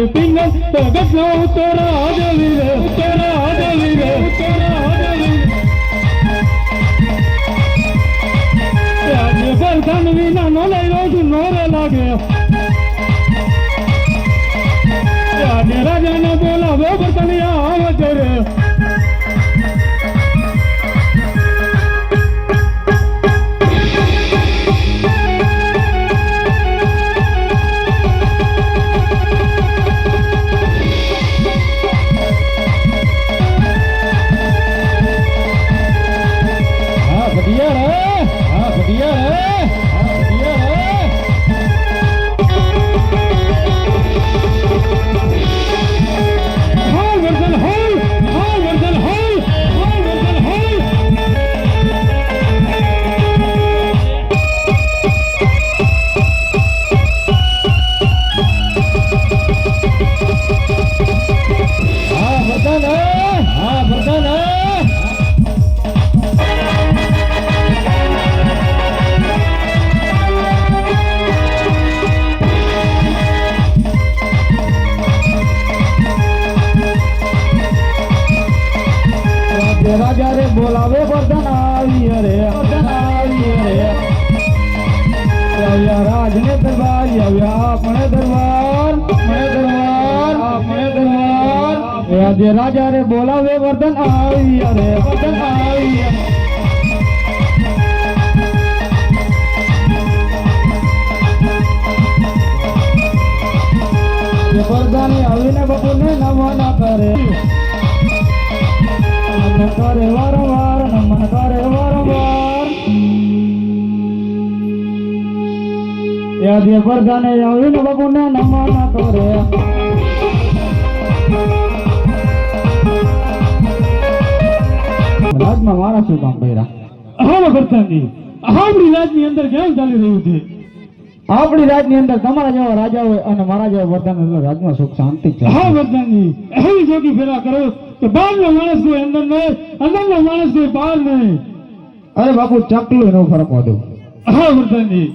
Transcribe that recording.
पिंगल तो गजो तोरा आजवीर तोरा आजवीर तोरा आजवीर आज बरधन विना नो ले रोज नोरे लागे आज राजा ने बोला वो बतलिया आवजर राजा रे बोलावे वर्धन आई रे राज ने दरबार अपने दरबार अपने दरबार राजा रे बोलावे वर्धन आई रे वर्धन आई वर्धन आવીને બપોરને નમન કરે करे वारंवार नमन करे वारंवार याद वर्धने आवीने बबुने नमन करे રાજમાં મારા શું કામ કર્યા હા વર્ધનજી આપણી રાજની અંદર કેમ ચાલી રહ્યું છે આપણી રાજની અંદર તમારા જેવા રાજા હોય અને મારા જેવા વર્ધન એટલે રાજમાં સુખ શાંતિ છે હા વર્ધનજી એવી જોગી ફેરા કરો કે બહારનો માણસ કોઈ અંદરનો માણસ કોઈ બહાર નહીં અરે બાપુ ચકલું નો ફરક વાદો હા વર્ધનજી